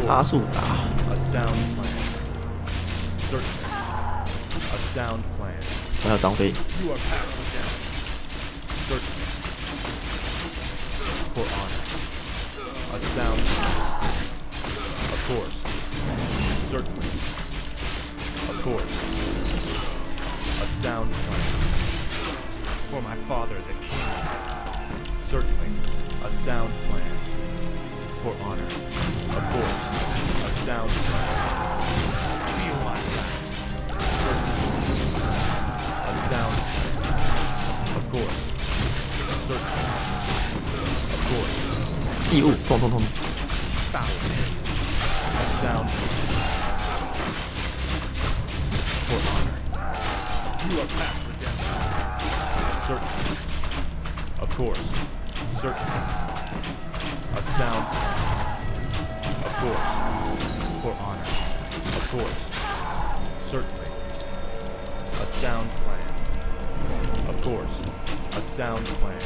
阿速达。还有张飞。For my father, the king. Certainly, a sound plan. For honor, of course, a sound plan. Feel my wrath. Certainly, a sound plan. Of course, certainly, of course. 义务，痛。大我面 a sound plan. For honor, you are past redemption. Certainly. Of course. Certainly. A sound plan. Of course. For honor. Of course. Certainly. A sound plan. Of course. A sound plan.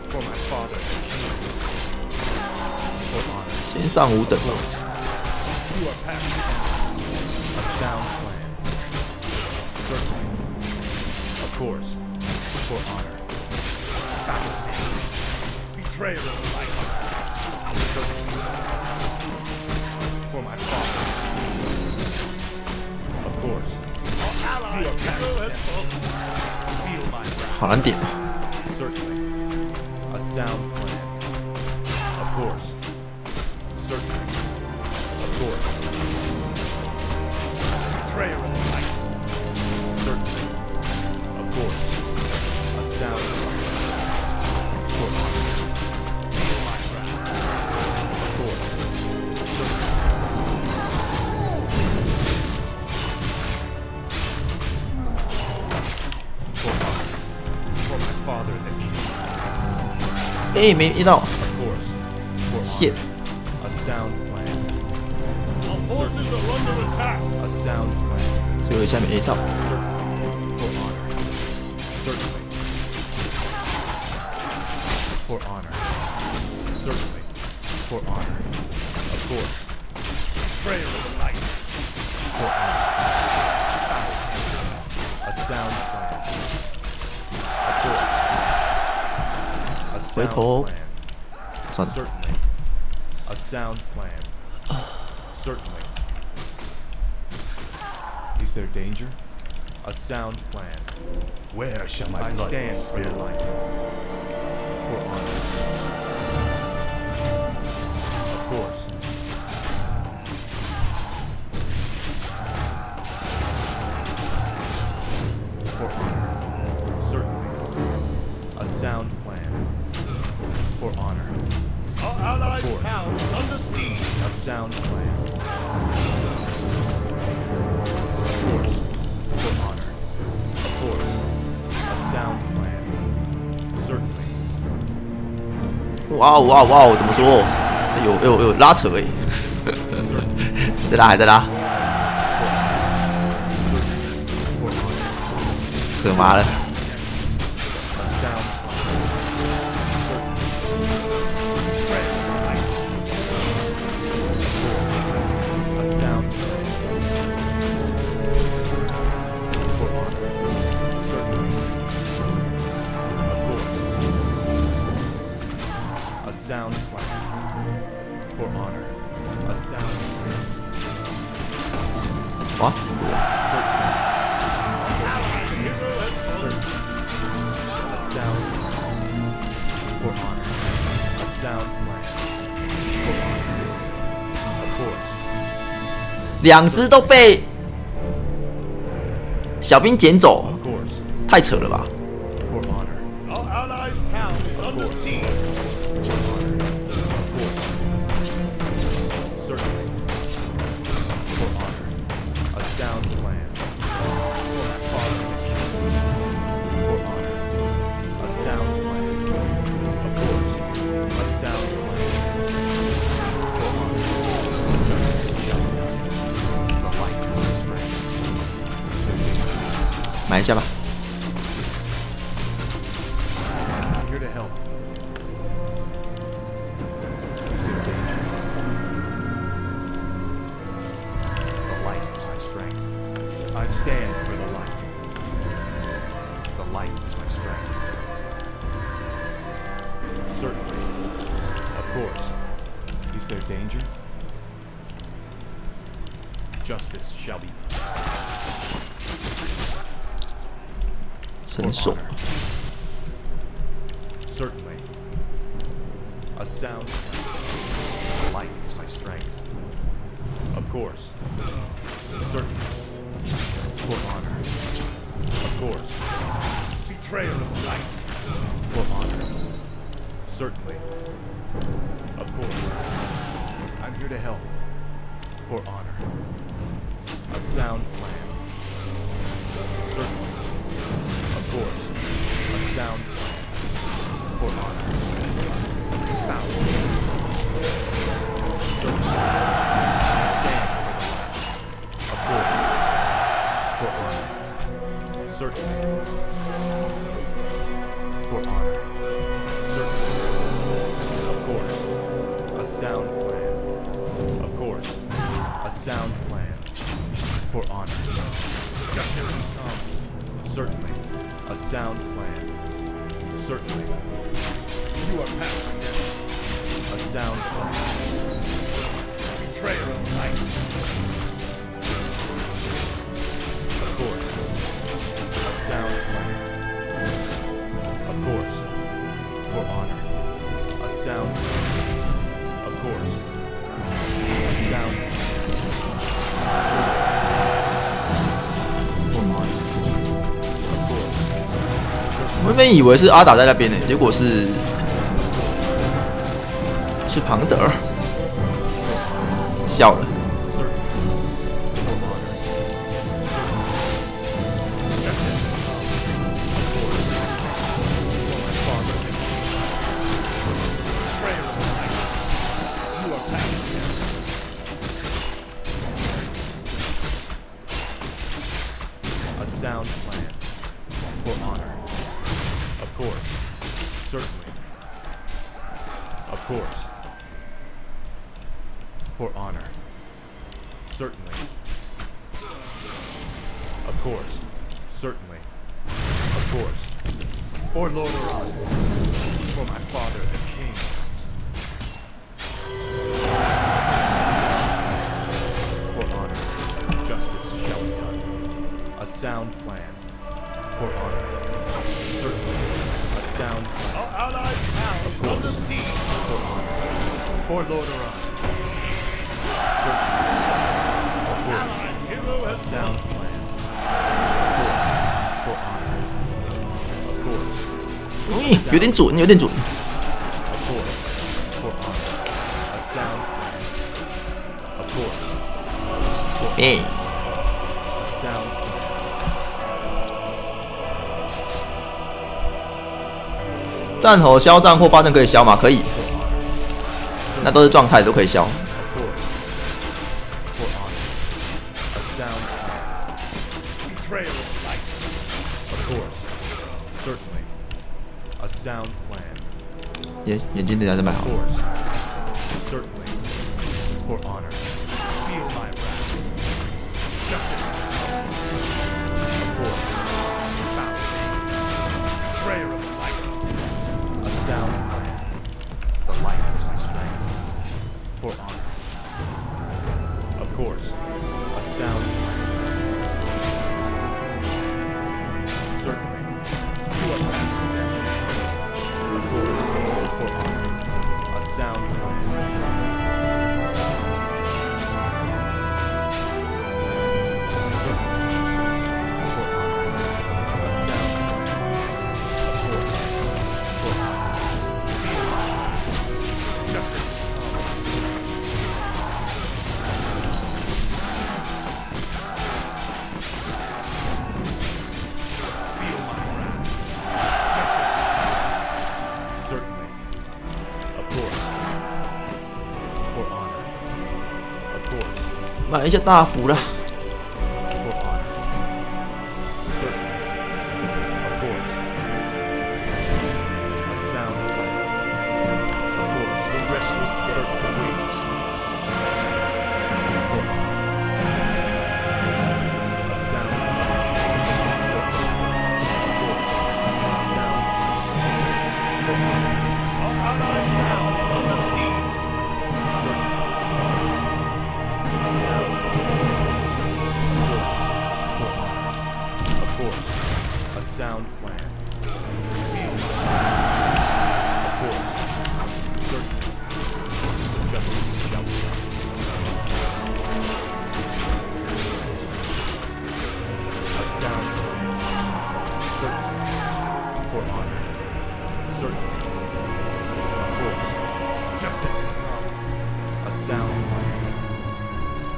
For my father the king. For honor. 先上5等。You are past a sound plan. Certainly. Of course. For honor. Betrayer of the light. For my father. Of course. You are past feel my wrath. 好难点。 Certainly. A sound plan. Of course. Certainly. Of course. Betrayer of the light. Certainly. Of course. A sound plan. For honor. Feel my wrath. Of course. Certainly. For honor. For my father the king. 哎，没遇到。 Of course. For Shit. honor. A sound plan. Our forces are under attack. A sound plan. 最后一下没 A 到。 For honor. Certainly. For honor. Certainly. For honor. Of course. Betrayer of the light. For honor. A sound plan. Of course. A 回 sound 头 plan. 算了。 Certainly. A sound plan. Certainly. Is there danger? A sound plan. Where shall my blood stand for the light? For honor. Of course. For honor. Certainly. A sound plan. For honor. Our allied town is under siege. A sound plan. Of course. For honor. Of course. A sound plan. Certainly. 哇哦，怎么说？有拉扯哎。再拉还在拉。扯麻了。 Sound plan. For honor. A sound plan. 哇，死了。 Certainly. A sound plan. For honor. A sound plan. For honor. Of course. 2只都被小兵捡走， Of course. 太扯了吧！ For honor. Our allies' town is under siege. Sound plan. For my father the king. For honor. A sound plan. Of course. A sound plan. For honor. Justice shall be done. The light is my strength. 买一下吧。 I'm here to help. Is there danger? course. Is there danger? Justice shall be done. 神手。 Certainly. A sound plan. Light is my strength. Of course. Certainly. For honor. Of course. Betrayal of light. For honor. Certainly. Of course. I'm here to help. For honor. A sound plan. Certainly. Of course. A sound plan. For honor. Sound. Certainly. Stand for the light. Of course. For honor. Certainly. For honor. Certainly. Of course. A sound plan. Of course. A sound plan. For honor. Justice will come. Certainly. A sound plan. Certainly. You are past death. A sound plan. Betrayer of light. Of course. A sound plan. Of course. For honor. A sound plan. Of course. A sound plan. For honor. Of course. 我原本以为是阿达在那边呢，结果是庞德，笑了。A sound plan for honor. Of course. Certainly. Of course. For honor. Certainly. Of course. Certainly. Of course. For Lord Oran. For my father the king. For honor. Justice shall be done. A sound plan. For honor. Certainly. A sound plan. Our allied town is under siege. For honor. For Lord Oran. Certainly. Of course. A sound plan. For honor. Of course. 有点准，有点准。 Of course. For honor. A sound plan. Of course. For 哎， a sound plan. 战吼、肖战或八阵可以消吗？可以，那都是状态，都可以消。 Of course. For honor. A sound plan. Betrayal of light. Of course. Certainly. A sound plan. 眼睛等一下再买好 Of。course. Certainly. For honor. Feel my wrath. Justice. Of course. Foul. Betrayer of light. A sound plan. The light is my strength. For honor. Of course. A sound plan. Certainly. You are past redemption. Of course. For honor. A sound plan. Certainly. For honor. A sound plan. Of course. For honor. Justice is come. Feel my wrath. Justice is come. Certainly. Of course. For honor. Of course. 买一下大幅啦。 For honor. Certainly. Of course. A sound plan. Of course. The restless certainly waits. For honor. A sound plan. Of course. A sound plan. For honor. Our allies' town is on the siege.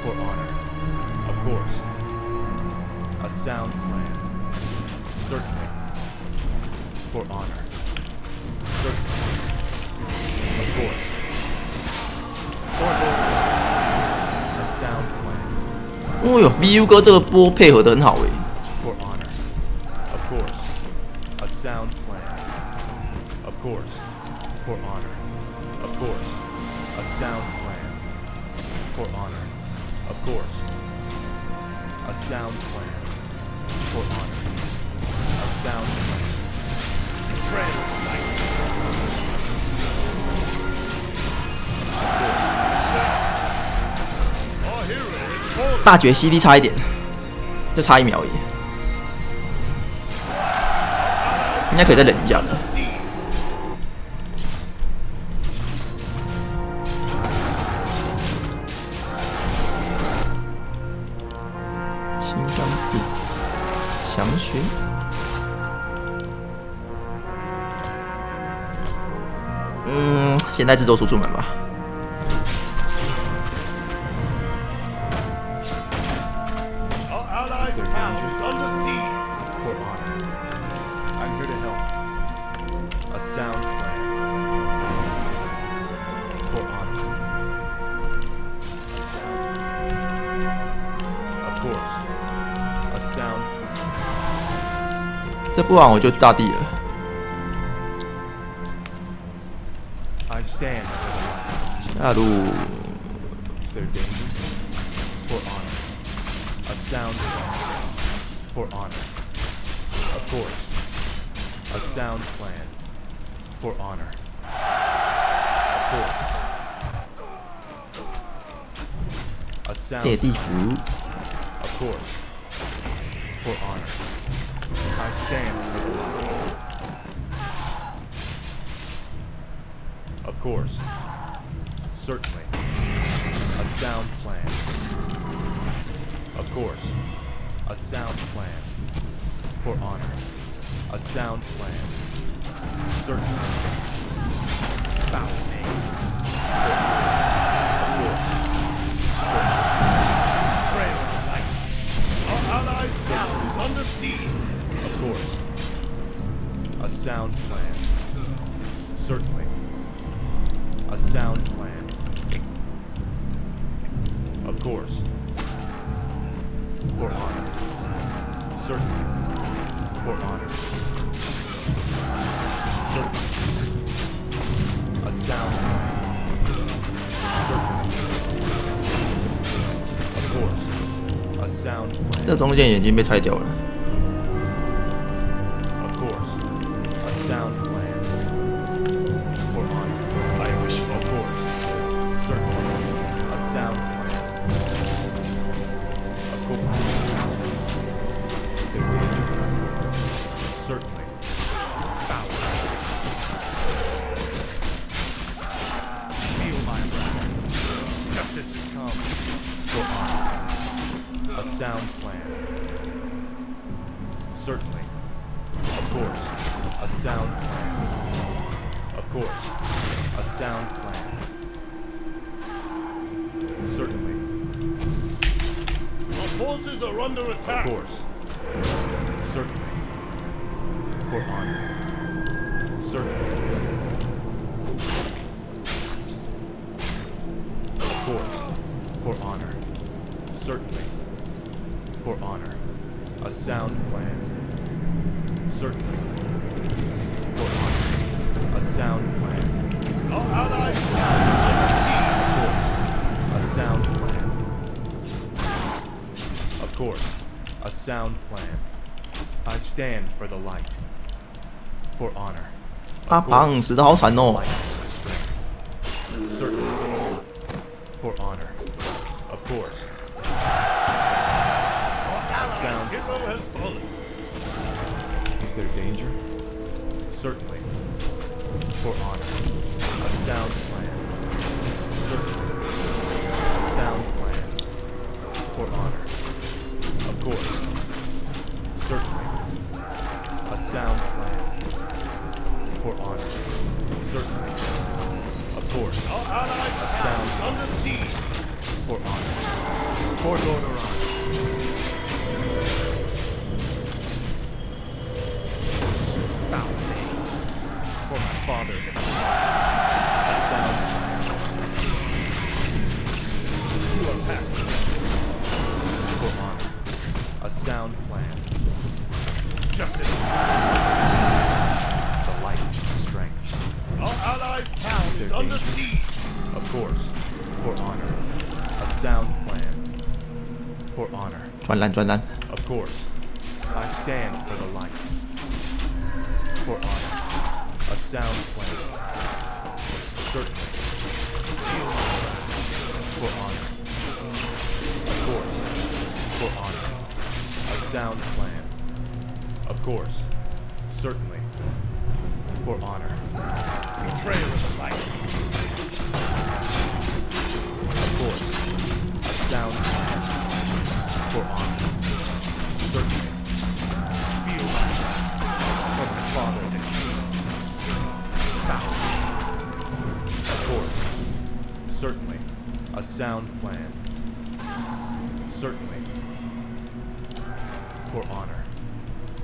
For honor. Of course. A sound plan. Certainly. For honor. Certainly. Of course. For honor. A sound plan. 哦哟 ，VU 哥这个波配合的很好诶。For honor. Of course. A sound plan. Of course. For honor. Of course. A sound plan. For honor. Of course. A sound plan. For honor. A sound plan. Betrayal of the night. Our hero is fallen. 大绝 CD 差一点，就差1秒而已，应该可以再忍一下的。清刚自责，详询。现在制作书出门吧。Our allies' town is under siege. For honor. I'm here to help. A sound plan. For honor. Of course. A sound plan. 这不然我就大地了。 I stand. 大陆 Is there danger? For honor. A sound plan. For honor. Of course. A sound plan. For honor. Of course. A sound 列地服 Of course. For honor. I stand for the light. Of course. Certainly. A sound plan. Of course. A sound plan. For honor. A sound plan. Certainly. Foul name. For honor. Of course. For honor. Betrayal of the night. Our allies' town is under siege. Of course. A sound plan. Certainly. A sound plan. Of course. For honor. Certainly. For honor. Certainly. A sound plan. Certainly. Of course. A sound plan. 这中间已经被拆掉了。 Of course. A sound plan. For honor. I wish, of course. Certainly. A sound plan. Of course. Is there danger? Certainly. Foul. Feel my wrath. Justice has come. For honor. A sound plan. Certainly. Of course. A sound plan. Of course. A sound plan. Certainly. Our forces are under attack. Of course. Certainly. For honor. Certainly. Of course. For honor. Certainly. For honor. A sound plan. Certainly. For honor. A sound plan. Our allies' Of course. A sound plan. Of course. A sound plan. I stand for the light. For honor. 阿庞死得好惨哦 Light and strength. Certainly. For honor. Of course. A sound. hero has fallen. Is there danger? Certainly. For honor. A sound plan. Certainly. A sound plan. For honor. Of course. Certainly. A sound plan. For honor. Certainly. Of course. Our allies' A town sound is under siege. for honor. For Lord Orion. Bow me. For my father. A sound plan. You are past me. For honor. A sound plan. Justice. The light and strength. Our allies' town is under siege. Of course. For honor. A sound plan. For honor. 专栏专栏， Of course. I stand for the light. For honor. A sound plan. Certainly. For honor. Of course. For honor. A sound plan. Of course. Certainly. For honor. Betrayal of the light. Of course. A sound plan. For honor. Certainly. Feel my For my father, the king. Bow. Of course. Certainly. A sound plan. Certainly. For honor.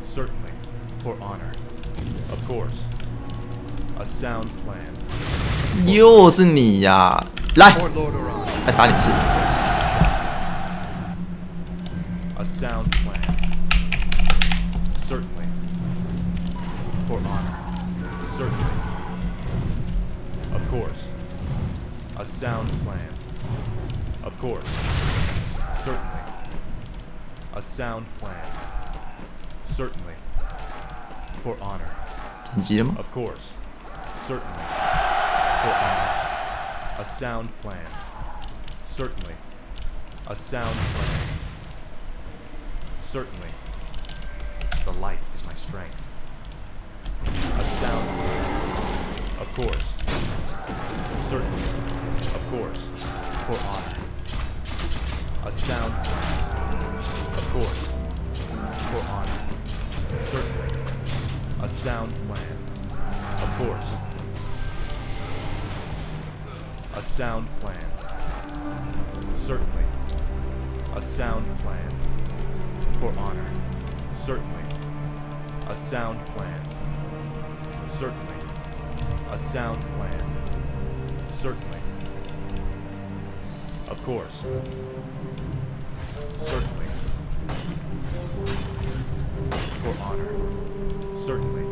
Certainly. For honor. Of course. A sound plan. 又是你呀！来， For Lord Orion. 再杀你一次。 A sound plan. Certainly. For honor. Certainly. Of course. A sound plan. Of course. Certainly. A sound plan. Certainly. For honor. 紧急了吗？ Of course. Certainly. For honor. A sound plan. Certainly. A sound plan. Certainly. The light is my strength. A sound plan. Of course. Certainly. Of course. For honor. A sound plan. Of course. For honor. Certainly. A sound plan. Of course. A sound plan. Certainly. A sound plan. For honor. Certainly. A sound plan. Certainly. A sound plan. Certainly. Of course. Certainly. For honor. Certainly.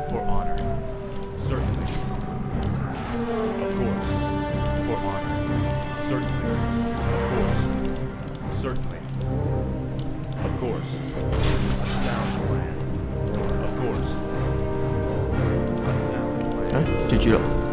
For honor. Certainly. Of course. For honor. Certainly. Of course. Certainly. Of course. A sound plan. Of course. A sound plan. 哎，GG了。